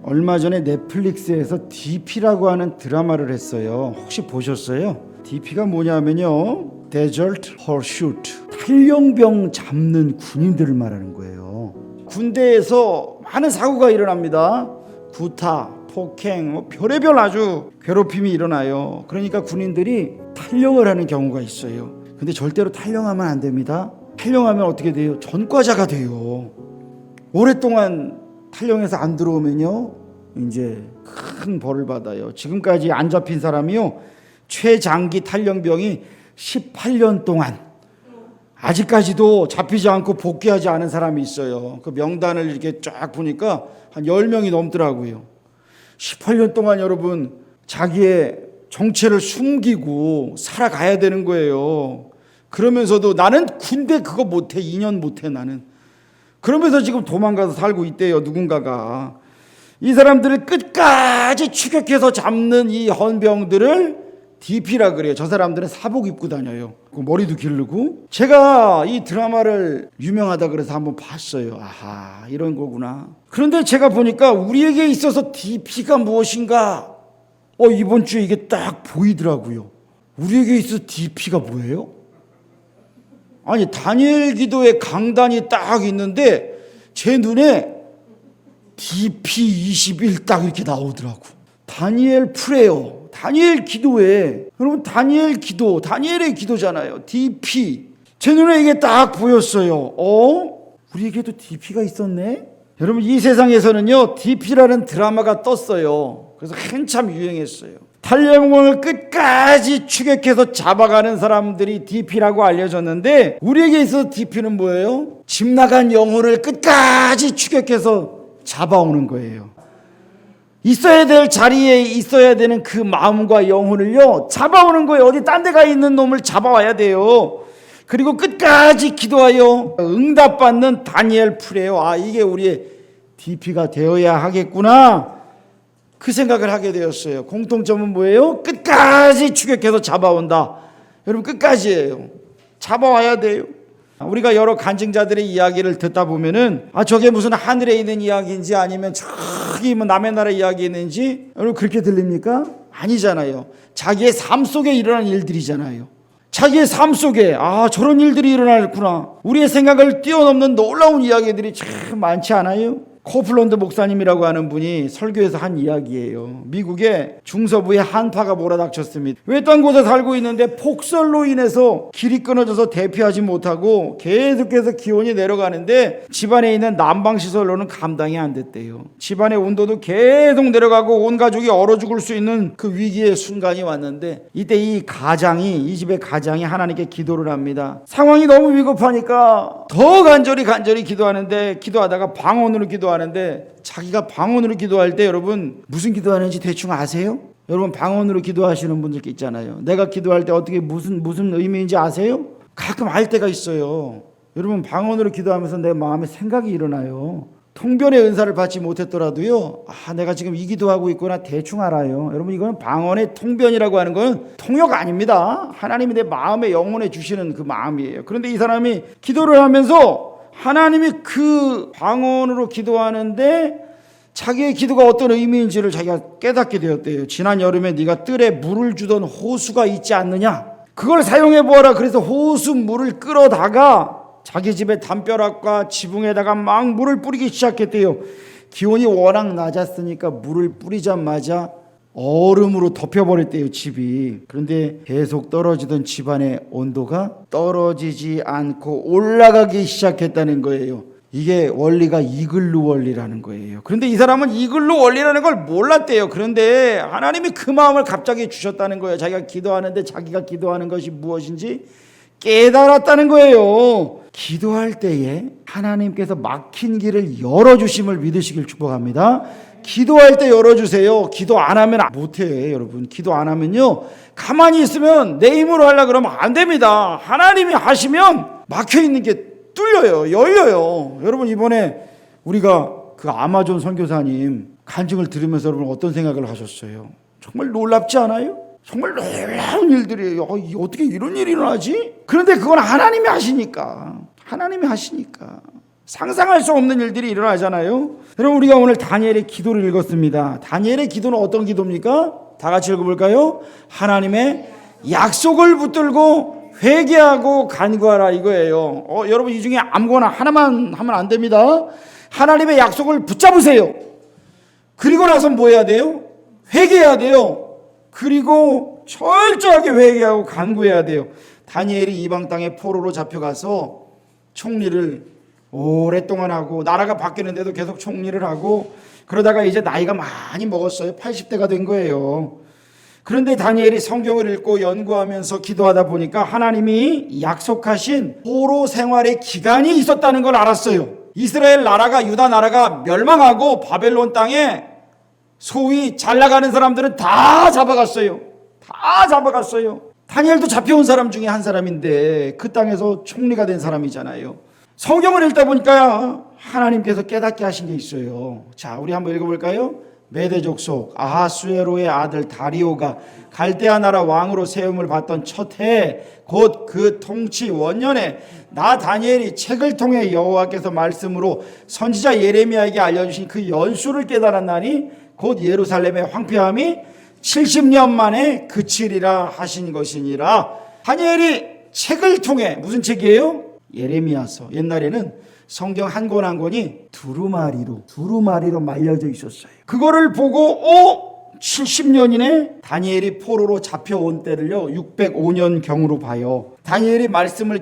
얼마 전에 넷플릭스에서 DP라고 하는 드라마를 했어요. 혹시 보셨어요? DP가 뭐냐면요, 데저트 퍼슈트, 탈영병 잡는 군인들을 말하는 거예요. 군대에서 많은 사고가 일어납니다. 구타, 폭행, 별의별 아주 괴롭힘이 일어나요. 그러니까 군인들이 탈영을 하는 경우가 있어요. 근데 절대로 탈영하면 안 됩니다. 탈영하면 어떻게 돼요? 전과자가 돼요. 오랫동안 탈영해서 안 들어오면요, 이제 큰 벌을 받아요. 지금까지 안 잡힌 사람이요, 최장기 탈영병이 18년 동안 아직까지도 잡히지 않고 복귀하지 않은 사람이 있어요. 그 명단을 이렇게 쫙 보니까 한 10명이 넘더라고요. 18년 동안 여러분 자기의 정체를 숨기고 살아가야 되는 거예요. 그러면서도 나는 군대 그거 못해, 2년 못해 나는. 그러면서 지금 도망가서 살고 있대요. 누군가가 이 사람들을 끝까지 추격해서 잡는 이 헌병들을 DP라 그래요. 저 사람들은 사복 입고 다녀요. 머리도 기르고. 제가 이 드라마를 유명하다 그래서 한번 봤어요. 아하, 이런 거구나. 그런데 제가 보니까 우리에게 있어서 DP가 무엇인가, 이번 주에 이게 딱 보이더라고요. 우리에게 있어서 DP가 뭐예요? 아니, 다니엘 기도의 강단이 딱 있는데 제 눈에 DP21 딱 이렇게 나오더라고. 다니엘 프레어, 다니엘 기도에, 여러분 다니엘 기도, 다니엘의 기도잖아요. DP. 제 눈에 이게 딱 보였어요. 우리에게도 DP가 있었네? 여러분 이 세상에서는요, DP라는 드라마가 떴어요. 그래서 한참 유행했어요. 탈영병을 끝까지 추격해서 잡아가는 사람들이 DP라고 알려졌는데, 우리에게 있어서 DP는 뭐예요? 집 나간 영혼을 끝까지 추격해서 잡아오는 거예요. 있어야 될 자리에 있어야 되는 그 마음과 영혼을요, 잡아오는 거예요. 어디 딴 데 가 있는 놈을 잡아와야 돼요. 그리고 끝까지 기도하여 응답받는 다니엘 프레요. 이게 우리의 DP가 되어야 하겠구나, 그 생각을 하게 되었어요. 공통점은 뭐예요? 끝까지 추격해서 잡아온다. 여러분 끝까지예요. 잡아와야 돼요. 우리가 여러 간증자들의 이야기를 듣다 보면은 저게 무슨 하늘에 있는 이야기인지 아니면 저기 뭐 남의 나라 이야기 있는지 여러분 그렇게 들립니까? 아니잖아요. 자기의 삶 속에 일어난 일들이잖아요. 자기의 삶 속에 저런 일들이 일어났구나. 우리의 생각을 뛰어넘는 놀라운 이야기들이 참 많지 않아요? 코플런드 목사님이라고 하는 분이 설교에서 한 이야기예요. 미국의 중서부에 한파가 몰아닥쳤습니다. 외딴 곳에 살고 있는데 폭설로 인해서 길이 끊어져서 대피하지 못하고 계속해서 기온이 내려가는데 집안에 있는 난방시설로는 감당이 안 됐대요. 집안의 온도도 계속 내려가고 온 가족이 얼어 죽을 수 있는 그 위기의 순간이 왔는데, 이때 이 집의 가장이 하나님께 기도를 합니다. 상황이 너무 위급하니까 더 간절히 기도하는데, 기도하다가 방언으로 기도하는데, 자기가 방언으로 기도할 때 여러분 무슨 기도하는지 대충 아세요? 여러분 방언으로 기도하시는 분들 있잖아요. 내가 기도할 때 어떻게 무슨 의미인지 아세요? 가끔 알 때가 있어요. 여러분 방언으로 기도하면서 내 마음에 생각이 일어나요. 통변의 은사를 받지 못했더라도요, 내가 지금 이 기도하고 있구나 대충 알아요. 여러분 이거는 방언의 통변이라고 하는 건 통역 아닙니다. 하나님이 내 마음에 영혼에 주시는 그 마음이에요. 그런데 이 사람이 기도를 하면서 하나님이 그 방언으로 기도하는데 자기의 기도가 어떤 의미인지를 자기가 깨닫게 되었대요. 지난 여름에 네가 뜰에 물을 주던 호수가 있지 않느냐, 그걸 사용해 보아라. 그래서 호수 물을 끌어다가 자기 집의 담벼락과 지붕에다가 막 물을 뿌리기 시작했대요. 기온이 워낙 낮았으니까 물을 뿌리자마자 얼음으로 덮여버렸대요, 집이. 그런데 계속 떨어지던 집안의 온도가 떨어지지 않고 올라가기 시작했다는 거예요. 이게 원리가 이글루 원리라는 거예요. 그런데 이 사람은 이글루 원리라는 걸 몰랐대요. 그런데 하나님이 그 마음을 갑자기 주셨다는 거예요. 자기가 기도하는데 자기가 기도하는 것이 무엇인지 깨달았다는 거예요. 기도할 때에 하나님께서 막힌 길을 열어주심을 믿으시길 축복합니다. 기도할 때 열어주세요. 기도 안 하면 못해. 여러분 기도 안 하면요, 가만히 있으면 내 힘으로 하려고 그러면 안 됩니다. 하나님이 하시면 막혀있는 게 뚫려요, 열려요. 여러분 이번에 우리가 그 아마존 선교사님 간증을 들으면서 여러분 어떤 생각을 하셨어요? 정말 놀랍지 않아요? 정말 놀라운 일들이에요. 어떻게 이런 일이 일어나지? 그런데 그건 하나님이 하시니까 상상할 수 없는 일들이 일어나잖아요. 여러분, 우리가 오늘 다니엘의 기도를 읽었습니다. 다니엘의 기도는 어떤 기도입니까? 다 같이 읽어볼까요? 하나님의 약속을 붙들고 회개하고 간구하라, 이거예요. 여러분, 이 중에 아무거나 하나만 하면 안 됩니다. 하나님의 약속을 붙잡으세요. 그리고 나서 뭐 해야 돼요? 회개해야 돼요. 그리고 철저하게 회개하고 간구해야 돼요. 다니엘이 이방 땅에 포로로 잡혀가서 총리를 오랫동안 하고, 나라가 바뀌는데도 계속 총리를 하고, 그러다가 이제 나이가 많이 먹었어요. 80대가 된 거예요. 그런데 다니엘이 성경을 읽고 연구하면서 기도하다 보니까 하나님이 약속하신 포로 생활의 기간이 있었다는 걸 알았어요. 이스라엘 나라가, 유다 나라가 멸망하고 바벨론 땅에 소위 잘 나가는 사람들은 다 잡아갔어요. 다 잡아갔어요. 다니엘도 잡혀온 사람 중에 한 사람인데 그 땅에서 총리가 된 사람이잖아요. 성경을 읽다 보니까 하나님께서 깨닫게 하신 게 있어요. 자, 우리 한번 읽어볼까요? 메대 족속 아하수에로의 아들 다리오가 갈대아 나라 왕으로 세움을 받던 첫 해, 곧 그 통치 원년에 나 다니엘이 책을 통해 여호와께서 말씀으로 선지자 예레미야에게 알려주신 그 연수를 깨달았나니 곧 예루살렘의 황폐함이 70년 만에 그치리라 하신 것이니라. 다니엘이 책을 통해, 무슨 책이에요? 예레미야서. 옛날에는 성경 한 권 한 권이 두루마리로 말려져 있었어요. 그거를 보고 70년이네? 다니엘이 포로로 잡혀온 때를요 605년 경으로 봐요. 다니엘이 말씀을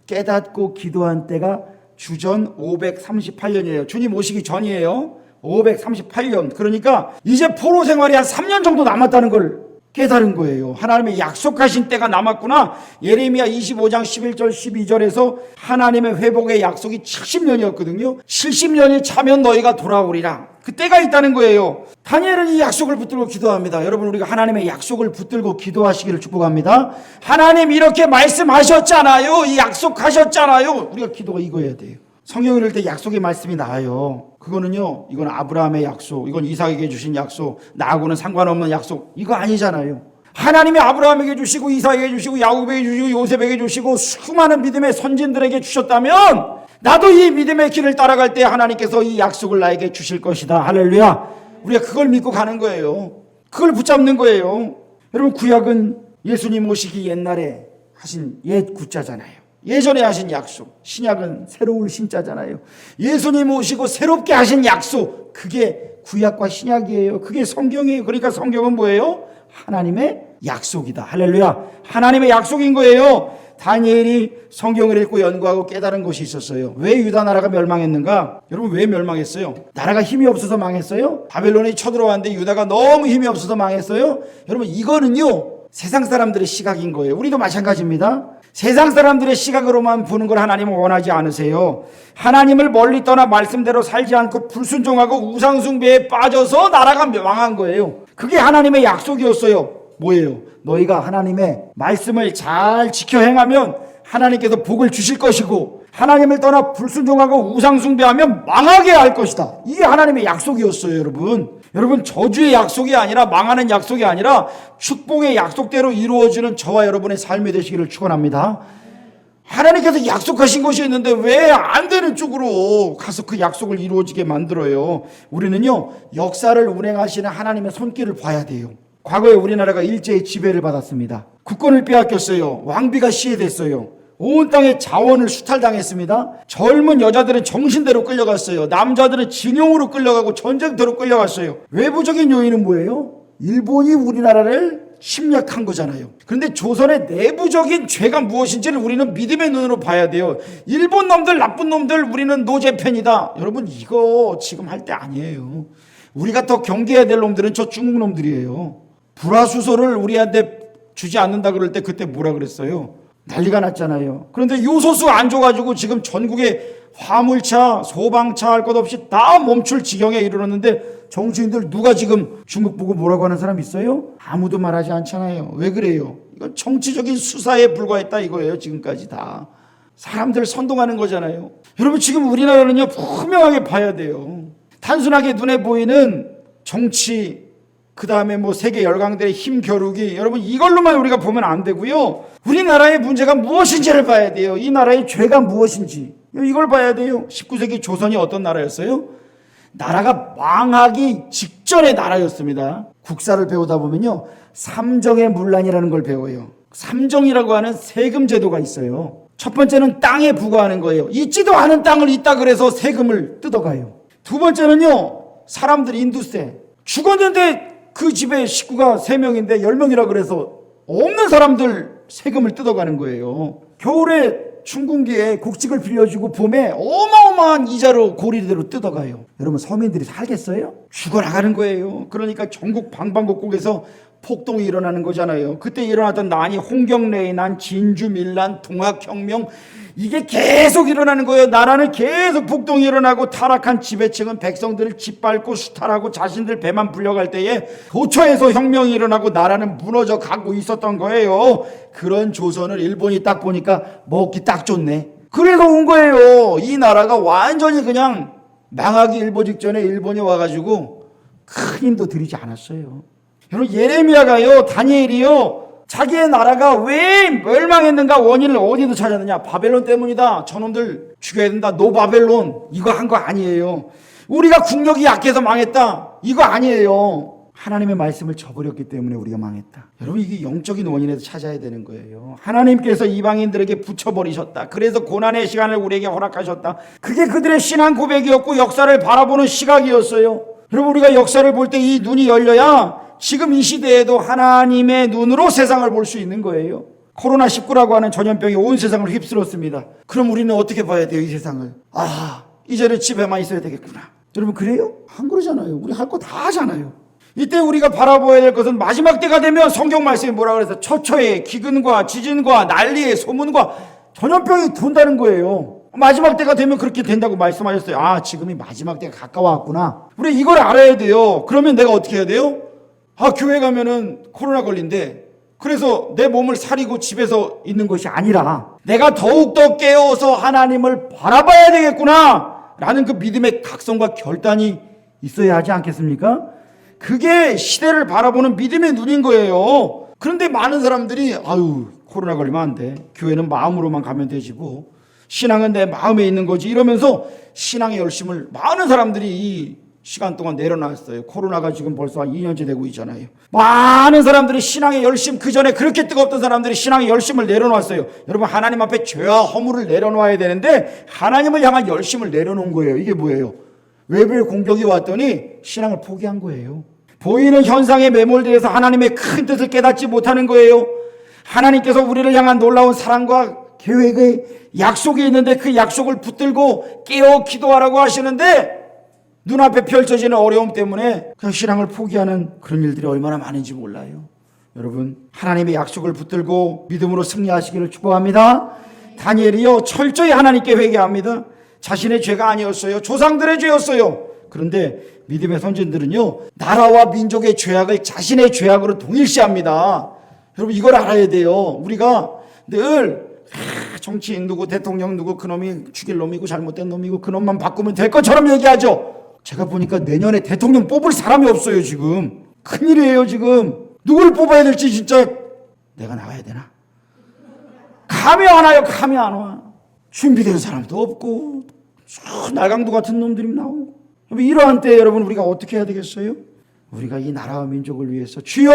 깨닫고 기도한 때가 주전 538년이에요. 주님 오시기 전이에요. 538년. 그러니까 이제 포로 생활이 한 3년 정도 남았다는 걸 깨달은 거예요. 하나님의 약속하신 때가 남았구나. 예레미야 25장 11절 12절에서 하나님의 회복의 약속이 70년이었거든요. 70년이 차면 너희가 돌아오리라. 그 때가 있다는 거예요. 다니엘은 이 약속을 붙들고 기도합니다. 여러분, 우리가 하나님의 약속을 붙들고 기도하시기를 축복합니다. 하나님 이렇게 말씀하셨잖아요. 이 약속하셨잖아요. 우리가 기도가 이거여야 돼요. 성경을 읽을 때 약속의 말씀이 나와요. 그거는요, 이건 아브라함의 약속, 이건 이삭에게 주신 약속, 나하고는 상관없는 약속, 이거 아니잖아요. 하나님이 아브라함에게 주시고 이삭에게 주시고 야곱에게 주시고 요셉에게 주시고 수많은 믿음의 선진들에게 주셨다면 나도 이 믿음의 길을 따라갈 때 하나님께서 이 약속을 나에게 주실 것이다. 할렐루야. 우리가 그걸 믿고 가는 거예요. 그걸 붙잡는 거예요. 여러분, 구약은 예수님 오시기 옛날에 하신 옛 구자잖아요. 예전에 하신 약속. 신약은 새로울 신자잖아요. 예수님 오시고 새롭게 하신 약속, 그게 구약과 신약이에요. 그게 성경이에요. 그러니까 성경은 뭐예요? 하나님의 약속이다. 할렐루야. 하나님의 약속인 거예요. 다니엘이 성경을 읽고 연구하고 깨달은 것이 있었어요. 왜 유다 나라가 멸망했는가? 여러분, 왜 멸망했어요? 나라가 힘이 없어서 망했어요? 바벨론이 쳐들어왔는데 유다가 너무 힘이 없어서 망했어요? 여러분, 이거는요 세상 사람들의 시각인 거예요. 우리도 마찬가지입니다. 세상 사람들의 시각으로만 보는 걸 하나님은 원하지 않으세요. 하나님을 멀리 떠나 말씀대로 살지 않고 불순종하고 우상숭배에 빠져서 나라가 망한 거예요. 그게 하나님의 약속이었어요. 뭐예요? 너희가 하나님의 말씀을 잘 지켜 행하면 하나님께서 복을 주실 것이고, 하나님을 떠나 불순종하고 우상숭배하면 망하게 할 것이다. 이게 하나님의 약속이었어요. 여러분, 저주의 약속이 아니라, 망하는 약속이 아니라 축복의 약속대로 이루어지는 저와 여러분의 삶이 되시기를 축원합니다. 하나님께서 약속하신 것이 있는데 왜 안 되는 쪽으로 가서 그 약속을 이루어지게 만들어요? 우리는요 역사를 운행하시는 하나님의 손길을 봐야 돼요. 과거에 우리나라가 일제의 지배를 받았습니다. 국권을 빼앗겼어요. 왕비가 시해됐어요. 온 땅의 자원을 수탈당했습니다. 젊은 여자들은 정신대로 끌려갔어요. 남자들은 징용으로 끌려가고 전쟁터로 끌려갔어요. 외부적인 요인은 뭐예요? 일본이 우리나라를 침략한 거잖아요. 그런데 조선의 내부적인 죄가 무엇인지를 우리는 믿음의 눈으로 봐야 돼요. 일본 놈들, 나쁜 놈들, 우리는 노제팬이다. 여러분, 이거 지금 할 때 아니에요. 우리가 더 경계해야 될 놈들은 저 중국 놈들이에요. 불화수소를 우리한테 주지 않는다 그럴 때 그때 뭐라 그랬어요? 난리가 났잖아요. 그런데 요소수 안 줘가지고 지금 전국에 화물차, 소방차 할 것 없이 다 멈출 지경에 이르렀는데 정치인들 누가 지금 중국 보고 뭐라고 하는 사람 있어요? 아무도 말하지 않잖아요. 왜 그래요? 이건 정치적인 수사에 불과했다 이거예요. 지금까지 다 사람들 선동하는 거잖아요. 여러분, 지금 우리나라는요 분명하게 봐야 돼요. 단순하게 눈에 보이는 정치, 그 다음에 뭐 세계 열강들의 힘 겨루기, 여러분 이걸로만 우리가 보면 안 되고요. 우리나라의 문제가 무엇인지를 봐야 돼요. 이 나라의 죄가 무엇인지 이걸 봐야 돼요. 19세기 조선이 어떤 나라였어요? 나라가 망하기 직전의 나라였습니다. 국사를 배우다 보면요, 삼정의 문란이라는 걸 배워요. 삼정이라고 하는 세금 제도가 있어요. 첫 번째는 땅에 부과하는 거예요. 있지도 않은 땅을 있다 그래서 세금을 뜯어가요. 두 번째는요, 사람들 인두세. 죽었는데 그 집에 식구가 3명인데 10명이라 그래서 없는 사람들 세금을 뜯어가는 거예요. 겨울에 춘궁기에 곡식을 빌려주고 봄에 어마어마한 이자로 고리대로 뜯어가요. 여러분, 서민들이 살겠어요? 죽어나가는 거예요. 그러니까 전국 방방곡곡에서 폭동이 일어나는 거잖아요. 그때 일어났던 난이 홍경래의 난, 진주밀란, 동학혁명, 이게 계속 일어나는 거예요. 나라는 계속 폭동이 일어나고 타락한 지배층은 백성들을 짓밟고 수탈하고 자신들 배만 불려갈 때에 도처에서 혁명이 일어나고 나라는 무너져 가고 있었던 거예요. 그런 조선을 일본이 딱 보니까 먹기 딱 좋네. 그래서 온 거예요. 이 나라가 완전히 그냥 망하기 일보 직전에 일본이 와가지고 큰 힘도 들이지 않았어요. 여러분, 예레미야가요, 다니엘이요, 자기의 나라가 왜 멸망했는가 원인을 어디서 찾았느냐? 바벨론 때문이다. 저놈들 죽여야 된다. 노바벨론. 이거 한 거 아니에요. 우리가 국력이 약해서 망했다. 이거 아니에요. 하나님의 말씀을 저버렸기 때문에 우리가 망했다. 여러분, 이게 영적인 원인에서 찾아야 되는 거예요. 하나님께서 이방인들에게 붙여버리셨다. 그래서 고난의 시간을 우리에게 허락하셨다. 그게 그들의 신앙 고백이었고 역사를 바라보는 시각이었어요. 여러분, 우리가 역사를 볼 때 이 눈이 열려야 지금 이 시대에도 하나님의 눈으로 세상을 볼 수 있는 거예요. 코로나19라고 하는 전염병이 온 세상을 휩쓸었습니다. 그럼 우리는 어떻게 봐야 돼요, 이 세상을? 이제는 집에만 있어야 되겠구나. 여러분, 그래요? 안 그러잖아요. 우리 할 거 다 하잖아요. 이때 우리가 바라봐야 될 것은 마지막 때가 되면 성경 말씀이 뭐라 그래서 처처에 기근과 지진과 난리에 소문과 전염병이 돈다는 거예요. 마지막 때가 되면 그렇게 된다고 말씀하셨어요. 지금이 마지막 때가 가까워왔구나. 우리 이걸 알아야 돼요. 그러면 내가 어떻게 해야 돼요? 교회 가면은 코로나 걸린대. 그래서 내 몸을 사리고 집에서 있는 것이 아니라 내가 더욱더 깨어서 하나님을 바라봐야 되겠구나 라는 그 믿음의 각성과 결단이 있어야 하지 않겠습니까? 그게 시대를 바라보는 믿음의 눈인 거예요. 그런데 많은 사람들이 코로나 걸리면 안 돼. 교회는 마음으로만 가면 되지 뭐. 신앙은 내 마음에 있는 거지 이러면서 신앙의 열심을 많은 사람들이 이 시간 동안 내려놨어요. 코로나가 지금 벌써 한 2년째 되고 있잖아요. 많은 사람들이 신앙의 열심, 그 전에 그렇게 뜨겁던 사람들이 신앙의 열심을 내려놨어요. 여러분, 하나님 앞에 죄와 허물을 내려놓아야 되는데 하나님을 향한 열심을 내려놓은 거예요. 이게 뭐예요? 외부의 공격이 왔더니 신앙을 포기한 거예요. 보이는 현상에 매몰되어서 하나님의 큰 뜻을 깨닫지 못하는 거예요. 하나님께서 우리를 향한 놀라운 사랑과 계획의 약속이 있는데 그 약속을 붙들고 깨어 기도하라고 하시는데 눈앞에 펼쳐지는 어려움 때문에 그냥 신앙을 포기하는 그런 일들이 얼마나 많은지 몰라요. 여러분, 하나님의 약속을 붙들고 믿음으로 승리하시기를 축복합니다. 다니엘이요, 철저히 하나님께 회개합니다. 자신의 죄가 아니었어요. 조상들의 죄였어요. 그런데 믿음의 선진들은요, 나라와 민족의 죄악을 자신의 죄악으로 동일시합니다. 여러분, 이걸 알아야 돼요. 우리가 늘 정치인 누구, 대통령 누구, 그놈이 죽일 놈이고 잘못된 놈이고 그놈만 바꾸면 될 것처럼 얘기하죠. 제가 보니까 내년에 대통령 뽑을 사람이 없어요. 지금 큰일이에요. 지금 누굴 뽑아야 될지 진짜 내가 나가야 되나? 감이 안 와요. 감이 안 와. 준비된 사람도 없고 날강도 같은 놈들이 나오고. 이러한 때 여러분, 우리가 어떻게 해야 되겠어요? 우리가 이 나라와 민족을 위해서 주여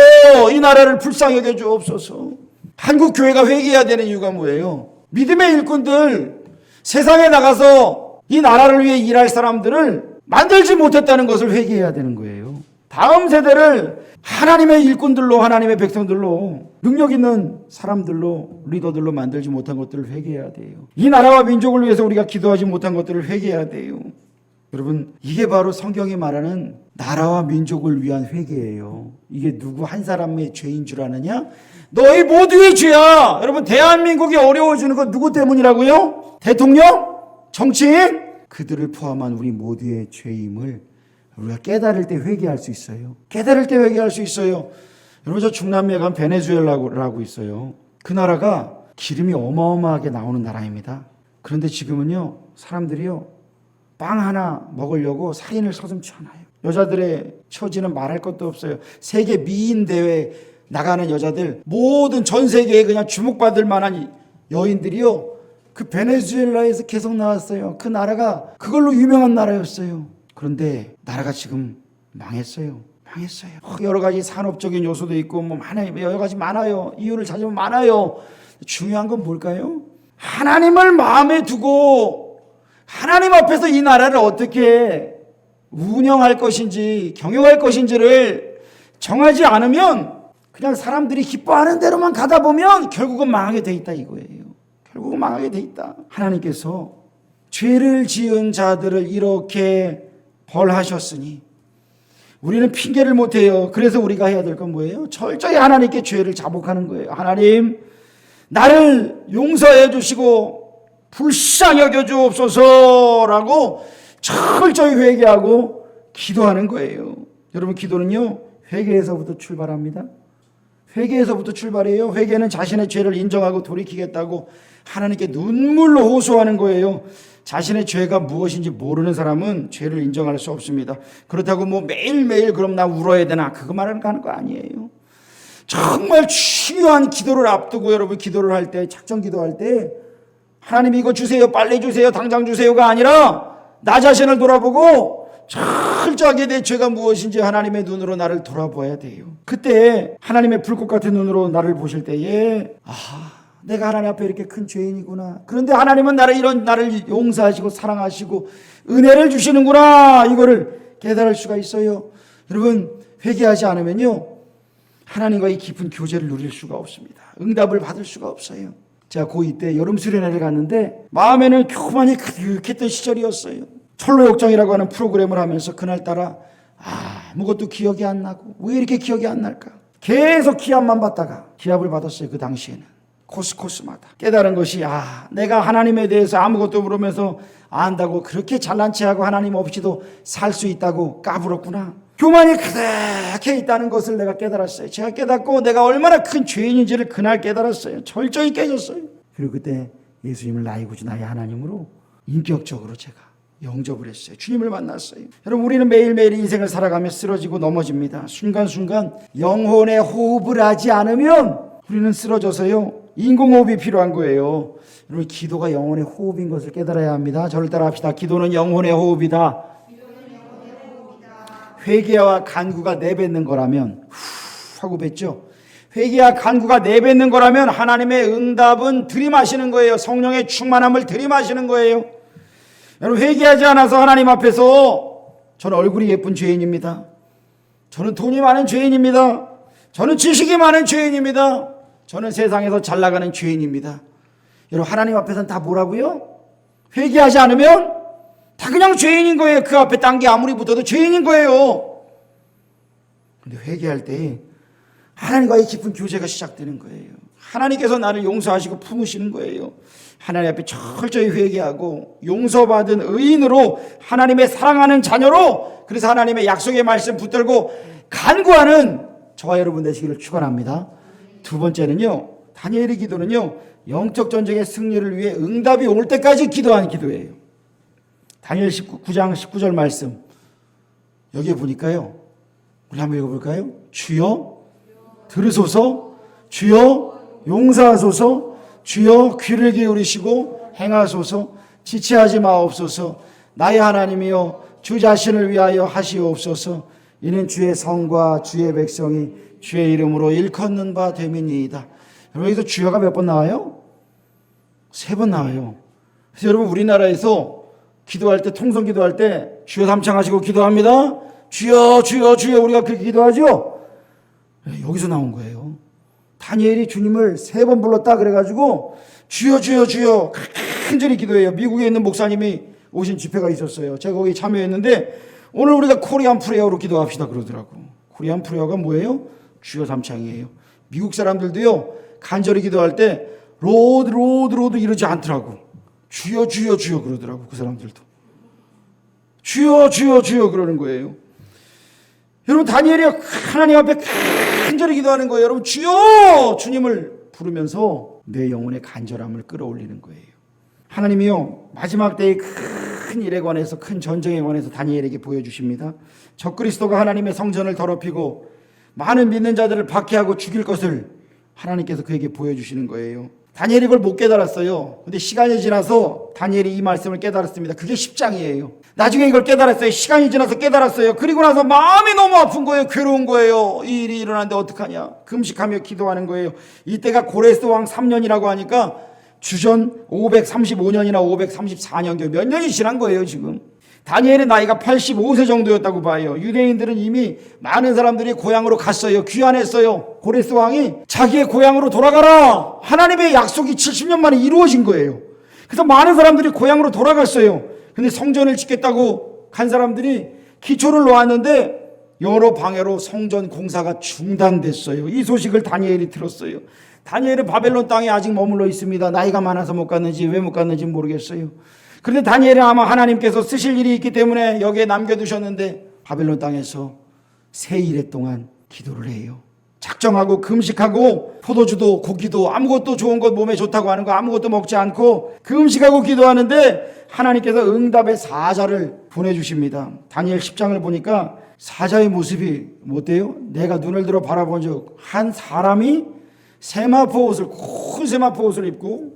이 나라를 불쌍히 여겨 주옵소서. 한국 교회가 회개해야 되는 이유가 뭐예요? 믿음의 일꾼들, 세상에 나가서 이 나라를 위해 일할 사람들을 만들지 못했다는 것을 회개해야 되는 거예요. 다음 세대를 하나님의 일꾼들로, 하나님의 백성들로, 능력 있는 사람들로, 리더들로 만들지 못한 것들을 회개해야 돼요. 이 나라와 민족을 위해서 우리가 기도하지 못한 것들을 회개해야 돼요. 여러분, 이게 바로 성경이 말하는 나라와 민족을 위한 회개예요. 이게 누구 한 사람의 죄인 줄 아느냐? 너희 모두의 죄야. 여러분, 대한민국이 어려워지는 건 누구 때문이라고요? 대통령? 정치인? 그들을 포함한 우리 모두의 죄임을 우리가 깨달을 때 회개할 수 있어요. 깨달을 때 회개할 수 있어요. 여러분, 저 중남미에 가면 베네수엘라고 있어요. 그 나라가 기름이 어마어마하게 나오는 나라입니다. 그런데 지금은요, 사람들이요, 빵 하나 먹으려고 살인을 서슴지 않아요. 여자들의 처지는 말할 것도 없어요. 세계 미인 대회 나가는 여자들, 모든 전 세계에 그냥 주목받을 만한 여인들이요, 그 베네수엘라에서 계속 나왔어요. 그 나라가 그걸로 유명한 나라였어요. 그런데 나라가 지금 망했어요. 여러 가지 산업적인 요소도 있고 뭐 많아요. 여러 가지 많아요. 이유를 찾으면 많아요. 중요한 건 뭘까요? 하나님을 마음에 두고 하나님 앞에서 이 나라를 어떻게 운영할 것인지 경영할 것인지를 정하지 않으면 그냥 사람들이 기뻐하는 대로만 가다 보면 결국은 망하게 돼 있다 이거예요. 결국은 망하게 돼 있다. 하나님께서 죄를 지은 자들을 이렇게 벌하셨으니 우리는 핑계를 못해요. 그래서 우리가 해야 될 건 뭐예요? 철저히 하나님께 죄를 자복하는 거예요. 하나님, 나를 용서해 주시고 불쌍히 여겨 주옵소서라고 철저히 회개하고 기도하는 거예요. 여러분, 기도는요, 회개에서부터 출발합니다. 회개에서부터 출발해요. 회개는 자신의 죄를 인정하고 돌이키겠다고 하나님께 눈물로 호소하는 거예요. 자신의 죄가 무엇인지 모르는 사람은 죄를 인정할 수 없습니다. 그렇다고 뭐 매일매일 그럼 나 울어야 되나? 그거 말하는 거 아니에요. 정말 중요한 기도를 앞두고 여러분 기도를 할 때, 작정 기도할 때 하나님 이거 주세요, 빨리 주세요, 당장 주세요가 아니라 나 자신을 돌아보고 철저하게 내 죄가 무엇인지 하나님의 눈으로 나를 돌아봐야 돼요. 그때 하나님의 불꽃 같은 눈으로 나를 보실 때에 내가 하나님 앞에 이렇게 큰 죄인이구나. 그런데 하나님은 나를 용서하시고 사랑하시고 은혜를 주시는구나. 이거를 깨달을 수가 있어요. 여러분, 회개하지 않으면요, 하나님과의 깊은 교제를 누릴 수가 없습니다. 응답을 받을 수가 없어요. 제가 고2 때 여름 수련회를 갔는데 마음에는 교만이 가득했던 시절이었어요. 철로역정이라고 하는 프로그램을 하면서 그날따라 아무것도 기억이 안 나고 왜 이렇게 기억이 안 날까? 계속 기합만 받다가 기합을 받았어요. 그 당시에는. 코스마다 깨달은 것이 내가 하나님에 대해서 아무것도 모르면서 안다고 그렇게 잘난 체하고 하나님 없이도 살 수 있다고 까불었구나. 교만이 가득해 있다는 것을 내가 깨달았어요. 제가 깨닫고 내가 얼마나 큰 죄인인지를 그날 깨달았어요. 철저히 깨졌어요. 그리고 그때 예수님을 나의 구주 나의 하나님으로 인격적으로 제가 영접을 했어요. 주님을 만났어요. 여러분, 우리는 매일매일 인생을 살아가며 쓰러지고 넘어집니다. 순간순간 영혼의 호흡을 하지 않으면 우리는 쓰러져서요, 인공호흡이 필요한 거예요. 여러분, 기도가 영혼의 호흡인 것을 깨달아야 합니다. 저를 따라 합시다. 기도는 영혼의 호흡이다. 회개와 간구가 내뱉는 거라면 하고 뱉죠. 회개와 간구가 내뱉는 거라면 하나님의 응답은 들이마시는 거예요. 성령의 충만함을 들이마시는 거예요. 여러분, 회개하지 않아서 하나님 앞에서 저는 얼굴이 예쁜 죄인입니다. 저는 돈이 많은 죄인입니다. 저는 지식이 많은 죄인입니다. 저는 세상에서 잘 나가는 죄인입니다. 여러분, 하나님 앞에서는 다 뭐라고요? 회개하지 않으면 다 그냥 죄인인 거예요. 그 앞에 딴 게 아무리 붙어도 죄인인 거예요. 그런데 회개할 때 하나님과의 깊은 교제가 시작되는 거예요. 하나님께서 나를 용서하시고 품으시는 거예요. 하나님 앞에 철저히 회개하고 용서받은 의인으로 하나님의 사랑하는 자녀로, 그래서 하나님의 약속의 말씀 붙들고 간구하는 저와 여러분 되시기를 축원합니다. 두 번째는요, 다니엘의 기도는요, 영적 전쟁의 승리를 위해 응답이 올 때까지 기도하는 기도예요. 다니엘 9장 19절 말씀 여기에 보니까요, 우리 한번 읽어볼까요? 주여 들으소서, 주여 용서하소서, 주여 귀를 기울이시고 행하소서, 지체하지 마옵소서. 나의 하나님이여 주 자신을 위하여 하시옵소서. 이는 주의 성과 주의 백성이 주의 이름으로 일컫는 바 됨이니이다. 여러분, 여기서 주여가 몇 번 나와요? 3번 나와요. 그래서 여러분, 우리나라에서 기도할 때, 통성 기도할 때 주여 삼창하시고 기도합니다. 주여 주여 주여, 우리가 그렇게 기도하죠. 여기서 나온 거예요. 다니엘이 주님을 3번 불렀다 그래가지고 주여 주여 주여 간절히 기도해요. 미국에 있는 목사님이 오신 집회가 있었어요. 제가 거기 참여했는데 오늘 우리가 코리안 프레어로 기도합시다 그러더라고. 코리안 프레어가 뭐예요? 주여 삼창이에요. 미국 사람들도요, 간절히 기도할 때 로드 이러지 않더라고. 주여 주여 주여 그러더라고. 그 사람들도 주여 주여 주여 그러는 거예요. 여러분, 다니엘이 하나님 앞에 간절히 기도하는 거예요. 여러분, 주여 주님을 부르면서 내 영혼의 간절함을 끌어올리는 거예요. 하나님이요, 마지막 때의 큰 일에 관해서, 큰 전쟁에 관해서 다니엘에게 보여주십니다. 적그리스도가 하나님의 성전을 더럽히고 많은 믿는 자들을 박해하고 죽일 것을 하나님께서 그에게 보여주시는 거예요. 다니엘이 그걸 못 깨달았어요. 근데 시간이 지나서 다니엘이 이 말씀을 깨달았습니다. 그게 10장이에요. 나중에 이걸 깨달았어요. 시간이 지나서 깨달았어요. 그리고 나서 마음이 너무 아픈 거예요. 괴로운 거예요. 이 일이 일어났는데 어떡하냐. 금식하며 기도하는 거예요. 이때가 고레스 왕 3년이라고 하니까 주전 535년이나 534년 몇 년이 지난 거예요 지금. 다니엘의 나이가 85세 정도였다고 봐요. 유대인들은 이미 많은 사람들이 고향으로 갔어요. 귀환했어요. 고레스 왕이 자기의 고향으로 돌아가라. 하나님의 약속이 70년 만에 이루어진 거예요. 그래서 많은 사람들이 고향으로 돌아갔어요. 근데 성전을 짓겠다고 간 사람들이 기초를 놓았는데 여러 방해로 성전 공사가 중단됐어요. 이 소식을 다니엘이 들었어요. 다니엘은 바벨론 땅에 아직 머물러 있습니다. 나이가 많아서 못 갔는지 왜 못 갔는지 모르겠어요. 그런데 다니엘은 아마 하나님께서 쓰실 일이 있기 때문에 여기에 남겨두셨는데 바벨론 땅에서 세 일해 동안 기도를 해요. 작정하고 금식하고 포도주도 고기도 아무것도 좋은 것 몸에 좋다고 하는 거 아무것도 먹지 않고 금식하고 기도하는데 하나님께서 응답의 사자를 보내주십니다. 다니엘 10장을 보니까 사자의 모습이 어때요? 내가 눈을 들어 바라본 적 한 사람이 세마포 옷을 큰 세마포 옷을 입고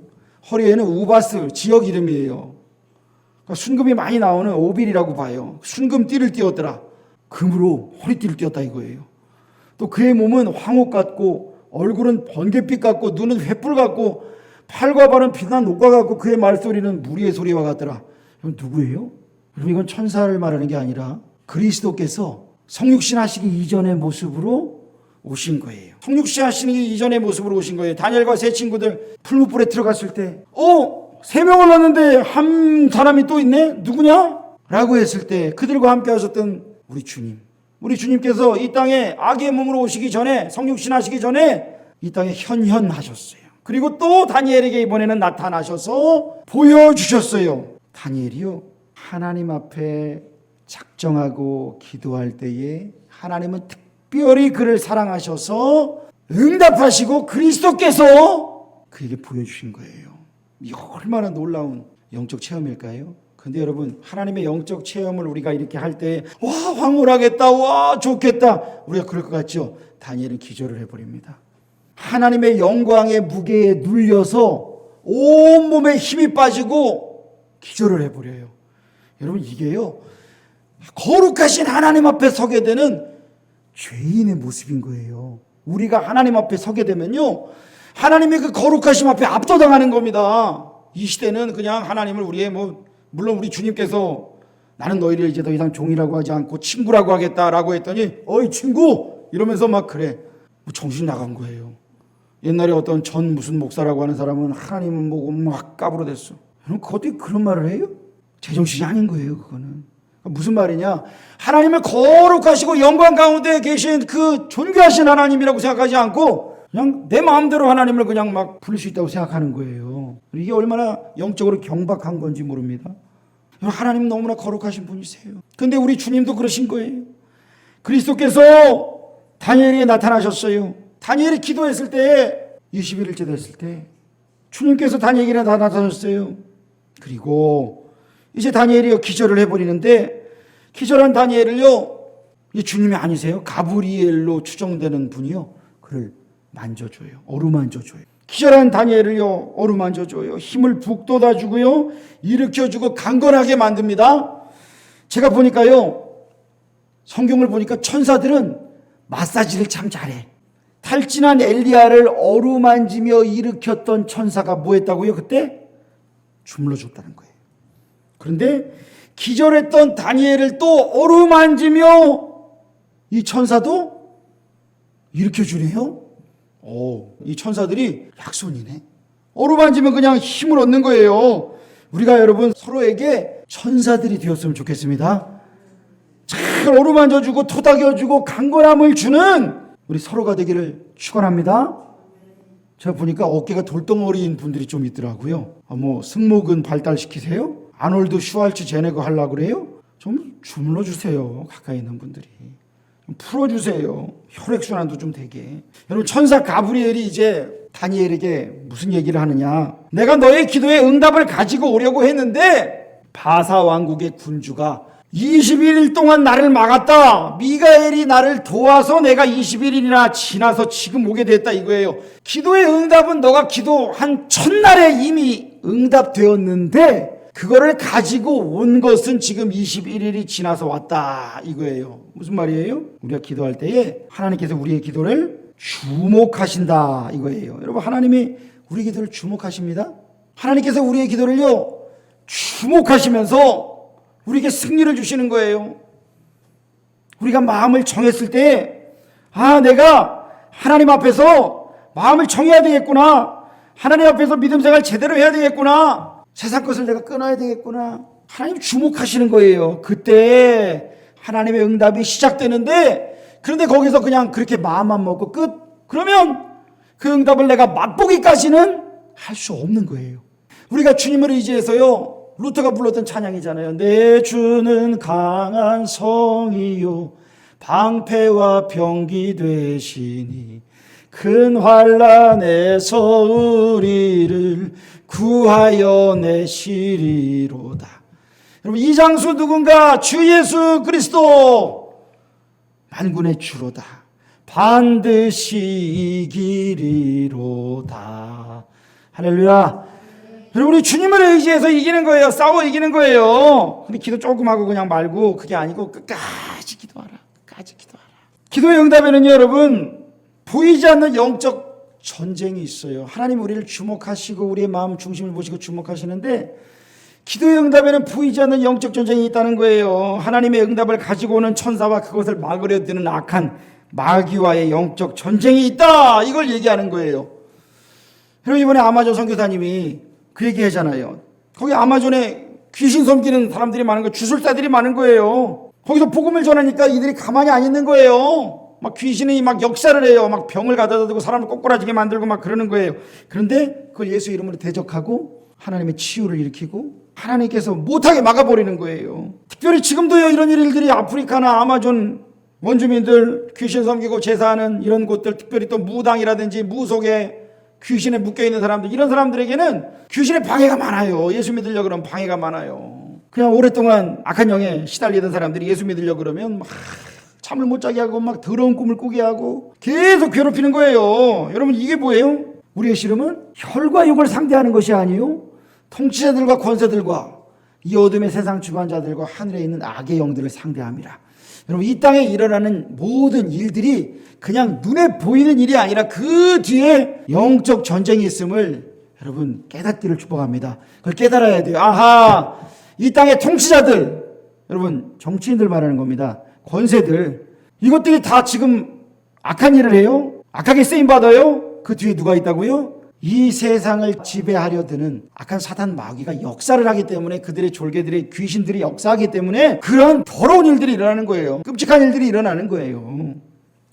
허리에는 우바스 지역 이름이에요. 그러니까 순금이 많이 나오는 오빌이라고 봐요. 순금 띠를 띄었더라. 금으로 허리띠를 띄었다 이거예요. 또 그의 몸은 황옥 같고 얼굴은 번갯빛 같고 눈은 횃불 같고 팔과 발은 빛난 녹과 같고 그의 말소리는 무리의 소리와 같더라. 이건 누구예요? 여러분 이건 천사를 말하는 게 아니라 그리스도께서 성육신 하시기 이전의 모습으로 오신 거예요. 성육신 하시기 이전의 모습으로 오신 거예요. 다니엘과 세 친구들 풀무불에 들어갔을 때 세 명을 낳았는데 한 사람이 또 있네? 누구냐? 라고 했을 때 그들과 함께 하셨던 우리 주님께서 이 땅에 악의 몸으로 오시기 전에 성육신 하시기 전에 이 땅에 현현하셨어요. 그리고 또 다니엘에게 이번에는 나타나셔서 보여주셨어요. 다니엘이요 하나님 앞에 작정하고 기도할 때에 하나님은 특별히 그를 사랑하셔서 응답하시고 그리스도께서 그에게 보여주신 거예요. 이 얼마나 놀라운 영적 체험일까요? 근데 여러분 하나님의 영적 체험을 우리가 이렇게 할 때 와 황홀하겠다 와 좋겠다 우리가 그럴 것 같죠? 다니엘은 기절을 해버립니다. 하나님의 영광의 무게에 눌려서 온몸에 힘이 빠지고 기절을 해버려요. 여러분 이게요 거룩하신 하나님 앞에 서게 되는 죄인의 모습인 거예요. 우리가 하나님 앞에 서게 되면요 하나님의 그 거룩하심 앞에 압도당하는 겁니다. 이 시대는 그냥 하나님을 우리의 물론 우리 주님께서 나는 너희를 이제 더 이상 종이라고 하지 않고 친구라고 하겠다라고 했더니 어이 친구 이러면서 막 그래 정신 나간 거예요. 옛날에 어떤 전 무슨 목사라고 하는 사람은 하나님은 보고 막 까불어댔어. 여러분 어떻게 그런 말을 해요? 제정신이 아닌 거예요. 그거는 무슨 말이냐? 하나님을 거룩하시고 영광 가운데 계신 그 존귀하신 하나님이라고 생각하지 않고 그냥 내 마음대로 하나님을 그냥 막 부를 수 있다고 생각하는 거예요. 이게 얼마나 영적으로 경박한 건지 모릅니다. 하나님 너무나 거룩하신 분이세요. 근데 우리 주님도 그러신 거예요. 그리스도께서 다니엘에게 나타나셨어요. 다니엘이 기도했을 때 21일째 됐을 때 주님께서 다니엘에게 나타나셨어요. 그리고 이제 다니엘이 기절을 해버리는데 기절한 다니엘을요 이 주님이 아니세요? 가브리엘로 추정되는 분이요 그를 만져줘요. 어루만져줘요. 기절한 다니엘을요 어루만져줘요. 힘을 북돋아주고요 일으켜주고 강건하게 만듭니다. 제가 보니까요 성경을 보니까 천사들은 마사지를 참 잘해. 탈진한 엘리야를 어루만지며 일으켰던 천사가 뭐 했다고요? 그때 주물러줬다는 거예요. 그런데 기절했던 다니엘을 또 어루만지며 이 천사도 일으켜주네요. 이 천사들이 약손이네. 어루만지면 그냥 힘을 얻는 거예요. 우리가 여러분 서로에게 천사들이 되었으면 좋겠습니다. 잘 어루만져주고 토닥여주고 강건함을 주는 우리 서로가 되기를 축원합니다. 제가 보니까 어깨가 돌덩어리인 분들이 좀 있더라고요. 승모근 발달시키세요? 아놀드 슈왈츠제네거 하려고 그래요? 좀 주물러 주세요. 가까이 있는 분들이. 좀 풀어주세요. 혈액순환도 좀 되게. 여러분 천사 가브리엘이 이제 다니엘에게 무슨 얘기를 하느냐. 내가 너의 기도에 응답을 가지고 오려고 했는데 바사 왕국의 군주가 21일 동안 나를 막았다. 미가엘이 나를 도와서 내가 21일이나 지나서 지금 오게 됐다 이거예요. 기도의 응답은 너가 기도한 첫날에 이미 응답되었는데 그거를 가지고 온 것은 지금 21일이 지나서 왔다 이거예요. 무슨 말이에요? 우리가 기도할 때에 하나님께서 우리의 기도를 주목하신다 이거예요. 여러분, 하나님이 우리 기도를 주목하십니다. 하나님께서 우리의 기도를요 주목하시면서 우리에게 승리를 주시는 거예요. 우리가 마음을 정했을 때, 내가 하나님 앞에서 마음을 정해야 되겠구나. 하나님 앞에서 믿음 생활 제대로 해야 되겠구나. 세상 것을 내가 끊어야 되겠구나. 하나님 주목하시는 거예요. 그때 하나님의 응답이 시작되는데, 그런데 거기서 그냥 그렇게 마음만 먹고 끝. 그러면 그 응답을 내가 맛보기까지는 할 수 없는 거예요. 우리가 주님을 의지해서요, 루터가 불렀던 찬양이잖아요. 내 주는 강한 성이요 방패와 병기 되시니 큰 환난에서 우리를 구하여 내시리로다. 여러분, 이 장수 누군가? 주 예수 그리스도 만군의 주로다. 반드시 이기리로다. 할렐루야. 여러분, 우리 주님을 의지해서 이기는 거예요. 싸워 이기는 거예요. 근데 기도 조금 하고 그냥 말고, 그게 아니고 끝까지 기도하라. 끝까지 기도하라. 기도의 응답에는요, 여러분, 보이지 않는 영적 전쟁이 있어요. 하나님 우리를 주목하시고 우리의 마음 중심을 보시고 주목하시는데, 기도의 응답에는 보이지 않는 영적 전쟁이 있다는 거예요. 하나님의 응답을 가지고 오는 천사와 그것을 막으려 드는 악한 마귀와의 영적 전쟁이 있다. 이걸 얘기하는 거예요. 그리고 이번에 아마존 선교사님이 그 얘기 하잖아요. 거기 아마존에 귀신 섬기는 사람들이 많은 거예요. 주술사들이 많은 거예요. 거기서 복음을 전하니까 이들이 가만히 안 있는 거예요. 막 귀신이 막 역사를 해요. 막 병을 가져다 두고 사람을 꼬꾸라지게 만들고 막 그러는 거예요. 그런데 그걸 예수 이름으로 대적하고 하나님의 치유를 일으키고 하나님께서 못하게 막아버리는 거예요. 특별히 지금도요, 이런 일들이 아프리카나 아마존 원주민들 귀신 섬기고 제사하는 이런 곳들, 특별히 또 무당이라든지 무속에 귀신에 묶여있는 사람들, 이런 사람들에게는 귀신의 방해가 많아요. 예수 믿으려고 그러면 방해가 많아요. 그냥 오랫동안 악한 영에 시달리던 사람들이 예수 믿으려고 그러면 막 잠을 못 자게 하고 막 더러운 꿈을 꾸게 하고 계속 괴롭히는 거예요. 여러분, 이게 뭐예요? 우리의 씨름은 혈과 육을 상대하는 것이 아니요, 통치자들과 권세들과 이 어둠의 세상 주관자들과 하늘에 있는 악의 영들을 상대함이라. 여러분, 이 땅에 일어나는 모든 일들이 그냥 눈에 보이는 일이 아니라 그 뒤에 영적 전쟁이 있음을 여러분 깨닫기를 축복합니다. 그걸 깨달아야 돼요. 아하, 이 땅의 통치자들, 여러분 정치인들 말하는 겁니다. 권세들, 이것들이 다 지금 악한 일을 해요. 악하게 쓰임받아요. 그 뒤에 누가 있다고요? 이 세상을 지배하려 드는 악한 사단 마귀가 역사를 하기 때문에, 그들의 졸개들의 귀신들이 역사하기 때문에 그런 더러운 일들이 일어나는 거예요. 끔찍한 일들이 일어나는 거예요.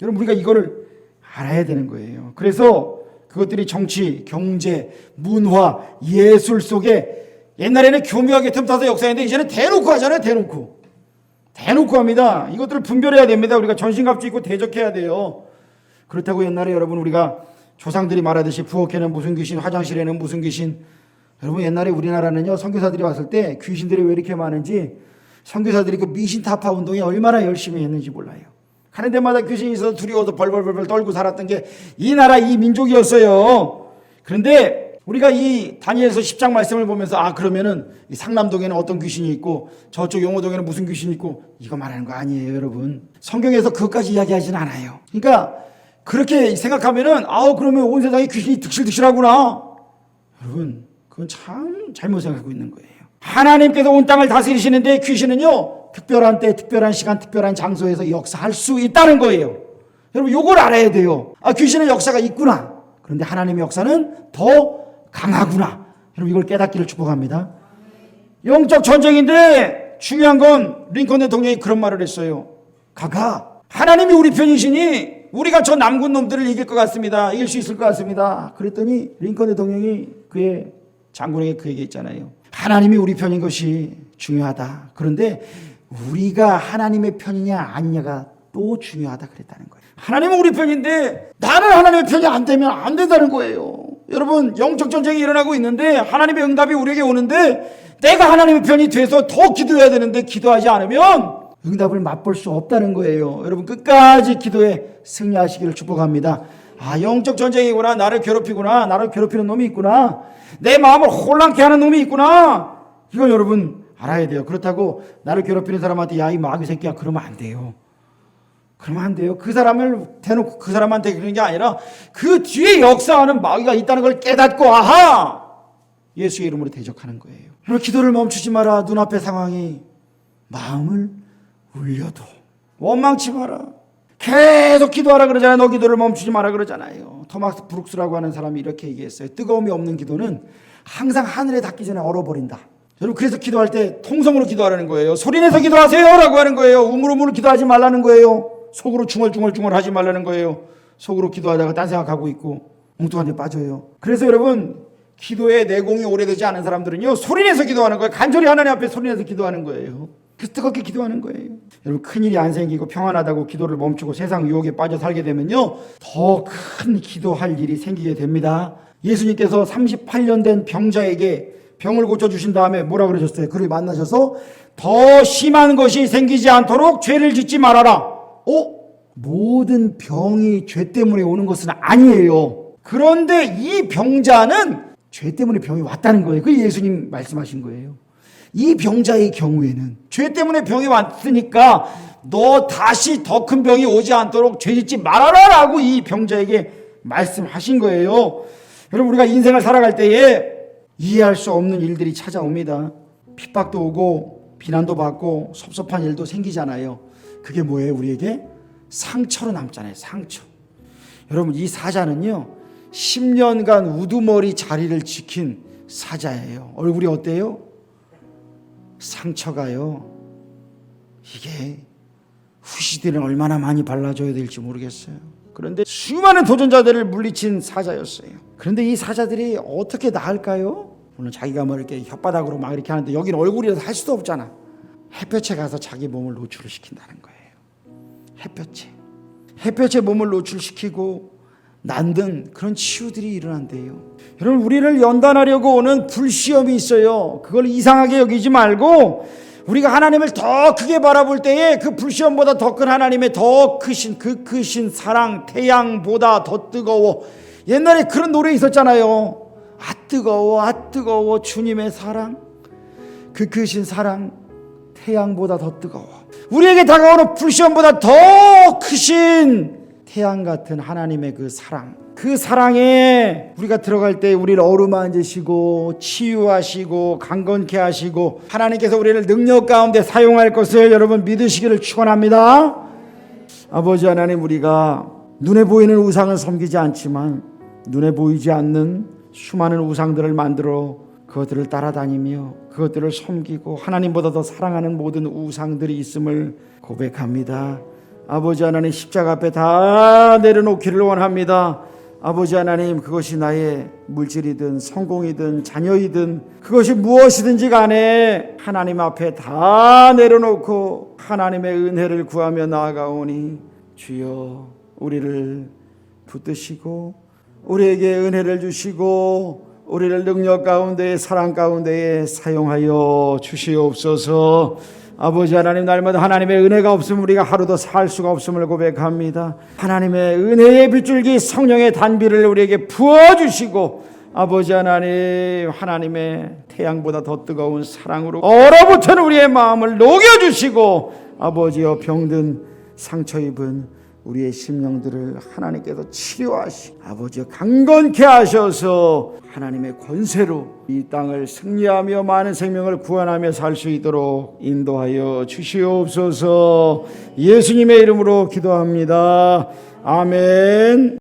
여러분, 우리가 이거를 알아야 되는 거예요. 그래서 그것들이 정치, 경제, 문화, 예술 속에 옛날에는 교묘하게 틈타서 역사했는데 이제는 대놓고 하잖아요. 대놓고 합니다. 이것들을 분별해야 됩니다. 우리가 전신갑주 입고 대적해야 돼요. 그렇다고 옛날에 여러분 우리가 조상들이 말하듯이 부엌에는 무슨 귀신, 화장실에는 무슨 귀신. 여러분, 옛날에 우리나라는요, 선교사들이 왔을 때 귀신들이 왜 이렇게 많은지, 선교사들이 그 미신 타파 운동에 얼마나 열심히 했는지 몰라요. 가는 데마다 귀신이 있어서 두려워서 벌벌벌 떨고 살았던 게 이 나라, 이 민족이었어요. 그런데 우리가 이 다니엘서 10장 말씀을 보면서, 그러면은 이 상남동에는 어떤 귀신이 있고 저쪽 용호동에는 무슨 귀신이 있고, 이거 말하는 거 아니에요, 여러분. 성경에서 그것까지 이야기하지는 않아요. 그러니까 그렇게 생각하면은, 그러면 온 세상에 귀신이 득실득실하구나. 여러분, 그건 참 잘못 생각하고 있는 거예요. 하나님께서 온 땅을 다스리시는데 귀신은요, 특별한 때, 특별한 시간, 특별한 장소에서 역사할 수 있다는 거예요. 여러분, 요걸 알아야 돼요. 귀신의 역사가 있구나. 그런데 하나님의 역사는 더 강하구나. 여러분, 이걸 깨닫기를 축복합니다. 영적 전쟁인데 중요한 건 링컨 대통령이 그런 말을 했어요. 하나님이 우리 편이시니 우리가 저 남군 놈들을 이길 것 같습니다. 이길 수 있을 것 같습니다. 그랬더니 링컨 대통령이 그의 장군에게 그 얘기했잖아요. 하나님이 우리 편인 것이 중요하다. 그런데 우리가 하나님의 편이냐 아니냐가 또 중요하다 그랬다는 거예요. 하나님은 우리 편인데 나는 하나님의 편이 안 되면 안 된다는 거예요. 여러분, 영적 전쟁이 일어나고 있는데 하나님의 응답이 우리에게 오는데 내가 하나님의 편이 돼서 더 기도해야 되는데 기도하지 않으면 응답을 맛볼 수 없다는 거예요. 여러분 끝까지 기도에 승리하시기를 축복합니다. 영적 전쟁이구나. 나를 괴롭히구나. 나를 괴롭히는 놈이 있구나. 내 마음을 혼란케 하는 놈이 있구나. 이걸 여러분 알아야 돼요. 그렇다고 나를 괴롭히는 사람한테 야 이 마귀 새끼야 그러면 안 돼요. 그러면 안 돼요. 그 사람을 대놓고 그 사람한테 그러는 게 아니라 그 뒤에 역사하는 마귀가 있다는 걸 깨닫고 예수의 이름으로 대적하는 거예요. 그리고 기도를 멈추지 마라. 눈앞의 상황이 마음을 울려도 원망치 마라. 계속 기도하라 그러잖아요. 너 기도를 멈추지 마라 그러잖아요. 토마스 브룩스라고 하는 사람이 이렇게 얘기했어요. 뜨거움이 없는 기도는 항상 하늘에 닿기 전에 얼어버린다. 여러분 그래서 기도할 때 통성으로 기도하라는 거예요. 소리내서 기도하세요 라고 하는 거예요. 우물우물 기도하지 말라는 거예요. 속으로 중얼중얼 하지 말라는 거예요. 속으로 기도하다가 딴 생각하고 있고 엉뚱한 데 빠져요. 그래서 여러분 기도의 내공이 오래되지 않은 사람들은요 소리내서 기도하는 거예요. 간절히 하나님 앞에 소리내서 기도하는 거예요. 그래서 뜨겁게 기도하는 거예요. 여러분 큰일이 안 생기고 평안하다고 기도를 멈추고 세상 유혹에 빠져 살게 되면요 더 큰 기도할 일이 생기게 됩니다. 예수님께서 38년 된 병자에게 병을 고쳐주신 다음에 뭐라 그러셨어요? 그를 만나셔서 더 심한 것이 생기지 않도록 죄를 짓지 말아라. 모든 병이 죄 때문에 오는 것은 아니에요. 그런데 이 병자는 죄 때문에 병이 왔다는 거예요. 그게 예수님 말씀하신 거예요. 이 병자의 경우에는 죄 때문에 병이 왔으니까 너 다시 더 큰 병이 오지 않도록 죄 짓지 말아라 라고 이 병자에게 말씀하신 거예요. 여러분 우리가 인생을 살아갈 때에 이해할 수 없는 일들이 찾아옵니다. 핍박도 오고 비난도 받고 섭섭한 일도 생기잖아요. 그게 뭐예요? 우리에게 상처로 남잖아요. 상처. 여러분 이 사자는요 10년간 우두머리 자리를 지킨 사자예요. 얼굴이 어때요? 상처가요 이게 후시들은 얼마나 많이 발라줘야 될지 모르겠어요. 그런데 수많은 도전자들을 물리친 사자였어요. 그런데 이 사자들이 어떻게 나을까요? 물론 자기가 뭐 이렇게 혓바닥으로 막 이렇게 하는데 여기는 얼굴이라서 할 수도 없잖아. 햇볕에 가서 자기 몸을 노출을 시킨다는 거예요. 햇볕에 몸을 노출시키고 난든 그런 치유들이 일어난대요. 여러분 우리를 연단하려고 오는 불시험이 있어요. 그걸 이상하게 여기지 말고 우리가 하나님을 더 크게 바라볼 때에 그 불시험보다 더 큰 하나님의 더 크신 그 크신 사랑 태양보다 더 뜨거워. 옛날에 그런 노래 있었잖아요. 아 뜨거워 주님의 사랑 그 크신 사랑 태양보다 더 뜨거워. 우리에게 다가오는 불시험보다 더 크신 태양 같은 하나님의 그 사랑, 그 사랑에 우리가 들어갈 때 우리를 어루만지시고 치유하시고 강건케 하시고 하나님께서 우리를 능력 가운데 사용할 것을 여러분 믿으시기를 축원합니다. 아버지 하나님, 우리가 눈에 보이는 우상을 섬기지 않지만 눈에 보이지 않는 수많은 우상들을 만들어 그것들을 따라다니며 그것들을 섬기고 하나님보다 더 사랑하는 모든 우상들이 있음을 고백합니다. 아버지 하나님, 십자가 앞에 다 내려놓기를 원합니다. 아버지 하나님, 그것이 나의 물질이든 성공이든 자녀이든 그것이 무엇이든지 간에 하나님 앞에 다 내려놓고 하나님의 은혜를 구하며 나아가오니 주여 우리를 붙드시고 우리에게 은혜를 주시고 우리를 능력 가운데 사랑 가운데에 사용하여 주시옵소서. 아버지 하나님, 날마다 하나님의 은혜가 없으면 우리가 하루도 살 수가 없음을 고백합니다. 하나님의 은혜의 빗줄기 성령의 단비를 우리에게 부어주시고 아버지 하나님, 하나님의 태양보다 더 뜨거운 사랑으로 얼어붙은 우리의 마음을 녹여주시고 아버지여 병든 상처 입은 우리의 심령들을 하나님께서 치료하시고 아버지여 강건케 하셔서 하나님의 권세로 이 땅을 승리하며 많은 생명을 구원하며 살 수 있도록 인도하여 주시옵소서. 예수님의 이름으로 기도합니다. 아멘.